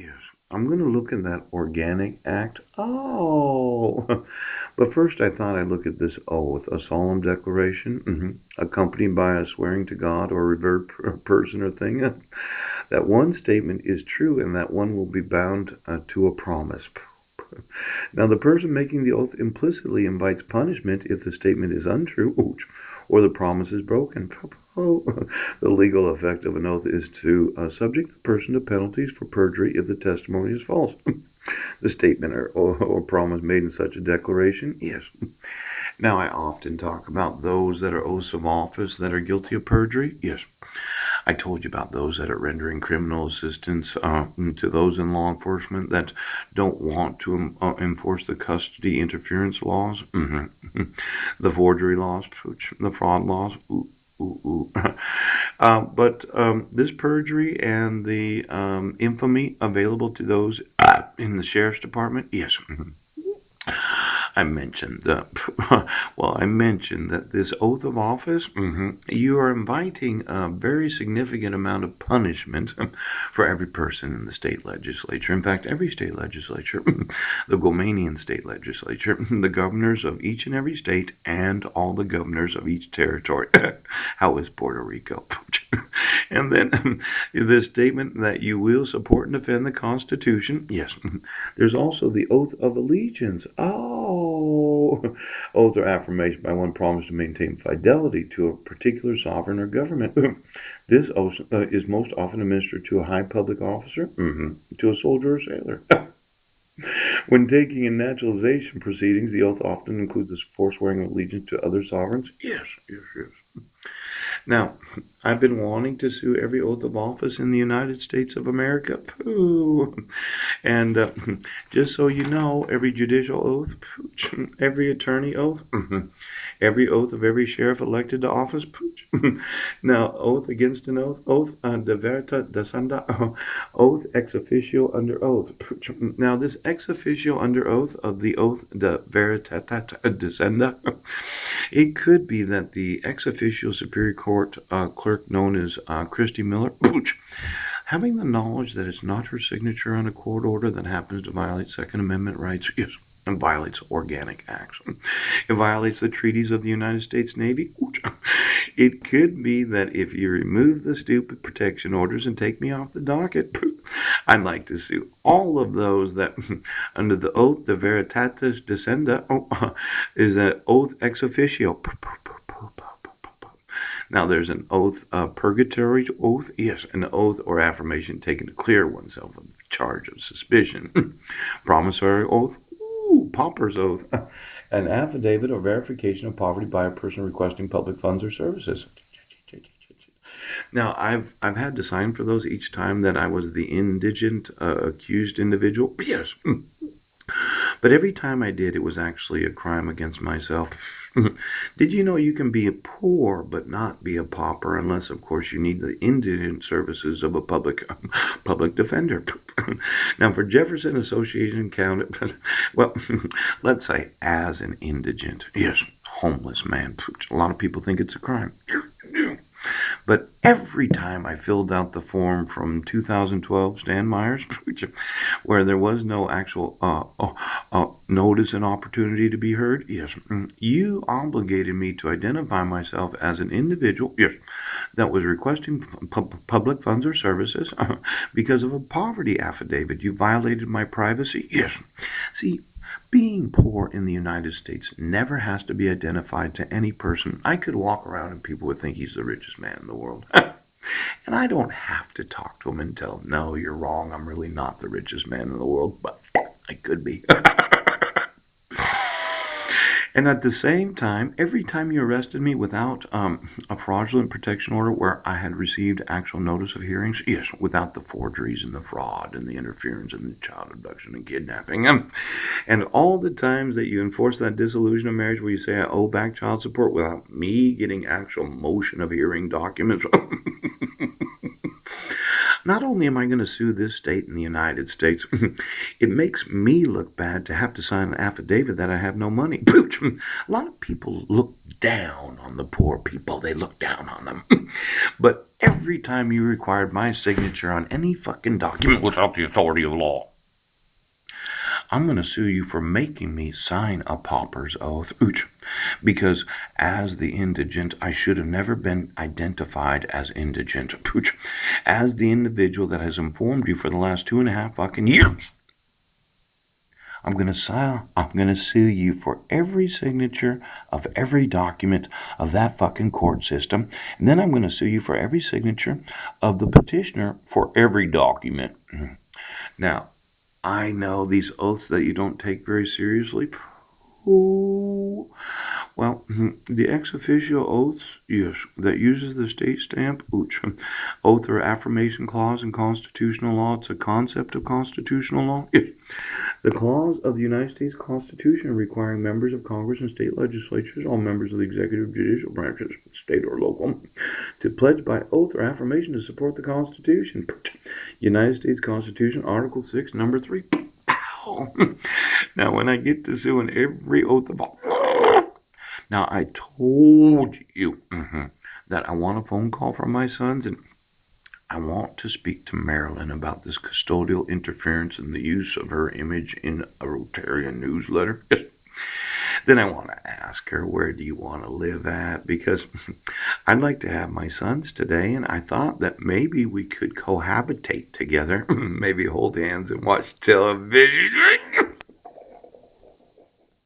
Yes, I'm going to look at that organic act. Oh, but first I thought I'd look at this oath, a solemn declaration, accompanied by a swearing to God or revered person or thing, that one statement is true and that one will be bound to a promise. Now, the person making the oath implicitly invites punishment if the statement is untrue or the promise is broken. The legal effect of an oath is to subject the person to penalties for perjury if the testimony is false. The statement or promise made in such a declaration, yes. Now, I often talk about those that are oaths of office that are guilty of perjury. Yes, I told you about those that are rendering criminal assistance to those in law enforcement that don't want to enforce the custody interference laws, the forgery laws, the fraud laws. Ooh, ooh, ooh. But this perjury and the infamy available to those in the sheriff's department, yes. I mentioned that, well, I mentioned that this oath of office, you are inviting a very significant amount of punishment for every person in the state legislature. In fact, every state legislature, the Gomanian state legislature, the governors of each and every state, and all the governors of each territory. How is Puerto Rico? And then the statement that you will support and defend the Constitution. Yes. There's also the oath of allegiance. Oh, oath or affirmation by one promised to maintain fidelity to a particular sovereign or government. This oath is most often administered to a high public officer, to a soldier or sailor. When taking in naturalization proceedings, the oath often includes the forswearing of allegiance to other sovereigns. Yes, yes, yes. Now, I've been wanting to sue every oath of office in the United States of America. Pooh. And just so you know, every judicial oath, every attorney oath, every oath of every sheriff elected to office. Now, oath against an oath, oath de verita descenda, oath ex officio under oath. Now, this ex officio under oath of the oath de veritate descenda, it could be that the ex officio Superior Court clerk known as Christy Miller, having the knowledge that it's not her signature on a court order that happens to violate Second Amendment rights, yes, and violates organic acts. It violates the treaties of the United States Navy. It could be that if you remove the stupid protection orders and take me off the docket, I'd like to sue all of those that, under the oath de veritatis descenda, is an oath ex officio. Now, there's an oath, purgatory oath, yes, an oath or affirmation taken to clear oneself of charge of suspicion. Promissory oath, pauper's oath, an affidavit or verification of poverty by a person requesting public funds or services. Now, I've had to sign for those each time that I was the indigent accused individual. Yes, but every time I did, it was actually a crime against myself. Did you know you can be poor but not be a pauper unless, of course, you need the indigent services of a public defender? Now, for Jefferson Association County, well, let's say as an indigent, yes, homeless man. A lot of people think it's a crime. But every time I filled out the form from 2012 Stan Myers, where there was no actual notice and opportunity to be heard, yes, you obligated me to identify myself as an individual, yes, that was requesting public funds or services because of a poverty affidavit. You violated my privacy, yes. See, being poor in the United States never has to be identified to any person. I could walk around and people would think he's the richest man in the world. And I don't have to talk to him and tell him, no, you're wrong. I'm really not the richest man in the world, but I could be. And at the same time, every time you arrested me without a fraudulent protection order where I had received actual notice of hearings, yes, without the forgeries and the fraud and the interference and the child abduction and kidnapping, and all the times that you enforce that dissolution of marriage where you say I owe back child support without me getting actual motion of hearing documents, Not only am I going to sue this state in the United States, it makes me look bad to have to sign an affidavit that I have no money. Pooch. A lot of people look down on the poor people. They look down on them. But every time you required my signature on any fucking document without the authority of law, I'm going to sue you for making me sign a pauper's oath. Ooch. Because as the indigent, I should have never been identified as indigent. Pooch. As the individual that has informed you for the last 2.5 fucking years, I'm going to sue you for every signature of every document of that fucking court system. And then I'm going to sue you for every signature of the petitioner for every document. Now, I know these oaths that you don't take very seriously. Ooh. Well, the ex officio oaths, yes, that uses the state stamp, ooch, oath or affirmation clause in constitutional law. It's a concept of constitutional law. Yes. The clause of the United States Constitution requiring members of Congress and state legislatures, all members of the executive judicial branches, state or local, to pledge by oath or affirmation to support the Constitution. United States Constitution, Article 6, Number 3. Pow! Now, when I get to suing every oath of all... Now, I told you that I want a phone call from my sons, and I want to speak to Marilyn about this custodial interference and the use of her image in a Rotarian newsletter. Then I want to ask her, where do you want to live at? Because I'd like to have my sons today, and I thought that maybe we could cohabitate together. Maybe hold hands and watch television.